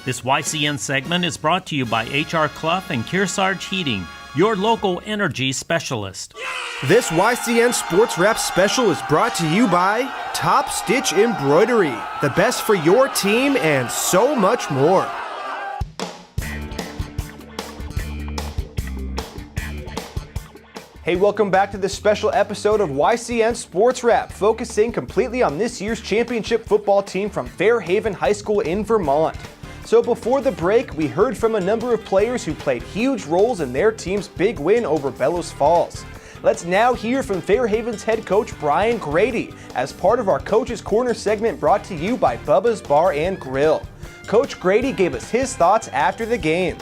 This YCN segment is brought to you by H.R. Clough and Kearsarge Heating, your local energy specialist. This YCN Sports Wrap special is brought to you by Top Stitch Embroidery, the best for your team and so much more. Hey, welcome back to this special episode of YCN Sports Wrap, focusing completely on this year's championship football team from Fairhaven High School in Vermont. So before the break, we heard from a number of players who played huge roles in their team's big win over Bellows Falls. Let's now hear from Fairhaven's head coach Brian Grady as part of our Coach's Corner segment brought to you by Bubba's Bar and Grill. Coach Grady gave us his thoughts after the game.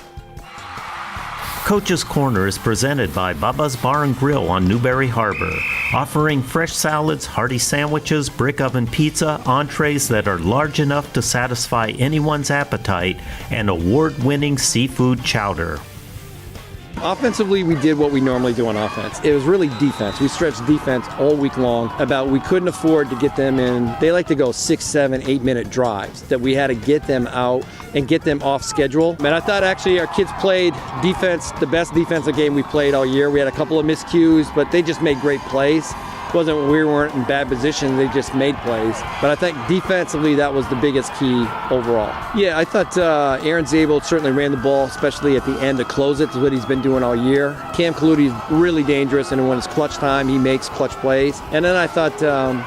Coach's Corner is presented by Bubba's Bar and Grill on Newberry Harbor, offering fresh salads, hearty sandwiches, brick oven pizza, entrees that are large enough to satisfy anyone's appetite, and award-winning seafood chowder. Offensively, we did what we normally do on offense. It was really defense. We stretched defense all week long. We couldn't afford to get them in. They like to go 6, 7, 8-minute drives, that we had to get them out and get them off schedule. And I thought actually our kids played defense, the best defensive game we played all year. We had a couple of miscues, but they just made great plays. It wasn't we weren't in bad position, they just made plays. But I think defensively that was the biggest key overall. Yeah, I thought Aaron Zabel certainly ran the ball, especially at the end to close it. That's what he's been doing all year. Cam Kaluti's really dangerous, and when it's clutch time, he makes clutch plays. And then I thought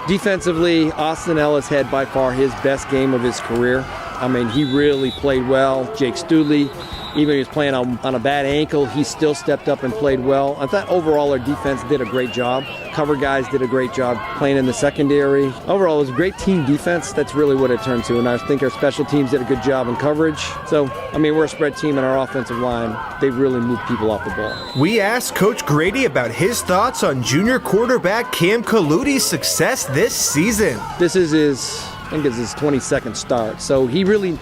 defensively, Austin Ellis had by far his best game of his career. I mean, he really played well. Jake Studley, even if he was playing on a bad ankle, he still stepped up and played well. I thought overall our defense did a great job. Cover guys did a great job playing in the secondary. Overall, it was a great team defense. That's really what it turned to. And I think our special teams did a good job in coverage. So, I mean, we're a spread team in our offensive line. They really moved people off the ball. We asked Coach Grady about his thoughts on junior quarterback Cam Kaluti's success this season. This is his 22nd start. So he really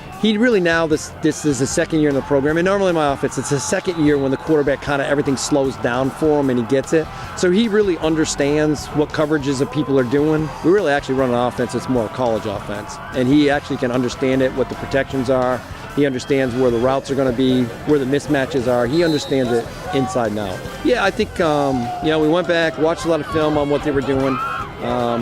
now, this is his second year in the program. And normally in my offense, it's the second year when the quarterback kind of everything slows down for him and he gets it. So he really understands what coverages of people are doing. We really actually run an offense that's more a college offense. And he actually can understand it, what the protections are. He understands where the routes are going to be, where the mismatches are. He understands it inside and out. Yeah, I think, we went back, watched a lot of film on what they were doing.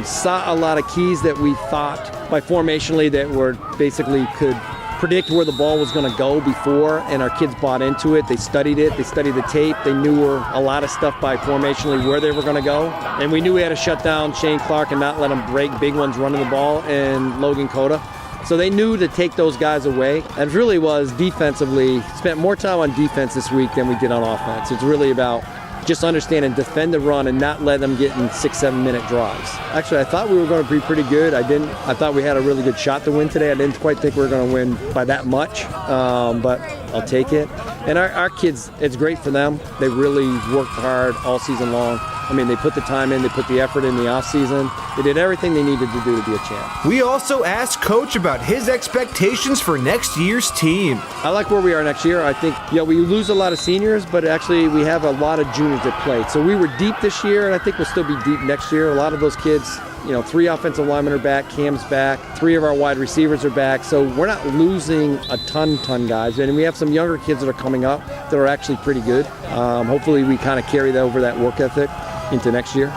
Saw a lot of keys that we thought by formationally that were basically could predict where the ball was going to go before, and our kids bought into it. They studied the tape. They knew a lot of stuff by formationally where they were going to go, and we knew we had to shut down Shane Clark and not let him break big ones running the ball and Logan Cota. So they knew to take those guys away, and it really was defensively, spent more time on defense this week than we did on offense. It's really about just understand and defend the run and not let them get in 6, 7-minute drives. Actually, I thought we were going to be pretty good. I thought we had a really good shot to win today. I didn't quite think we were going to win by that much, but I'll take it. And our kids, it's great for them. They really worked hard all season long. I mean, they put the time in, they put the effort in the offseason. They did everything they needed to do to be a champ. We also asked Coach about his expectations for next year's team. I like where we are next year. I think, we lose a lot of seniors, but actually we have a lot of juniors that played. So we were deep this year, and I think we'll still be deep next year. A lot of those kids, 3 offensive linemen are back, Cam's back, 3 of our wide receivers are back. So we're not losing a ton guys. And we have some younger kids that are coming up that are actually pretty good. Hopefully we kind of carry over that work ethic into next year.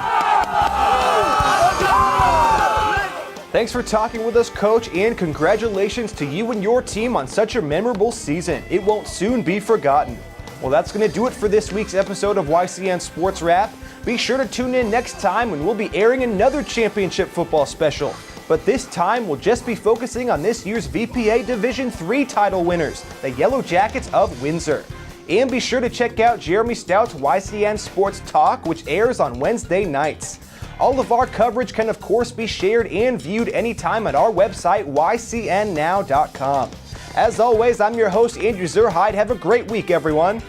Thanks for talking with us, Coach, and congratulations to you and your team on such a memorable season. It won't soon be forgotten. Well, that's going to do it for this week's episode of YCN Sports Wrap. Be sure to tune in next time when we'll be airing another championship football special. But this time, we'll just be focusing on this year's VPA Division III title winners, the Yellow Jackets of Windsor. And be sure to check out Jeremy Stout's YCN Sports Talk, which airs on Wednesday nights. All of our coverage can, of course, be shared and viewed anytime at our website, ycnnow.com. As always, I'm your host, Andrew Zerhide. Have a great week, everyone.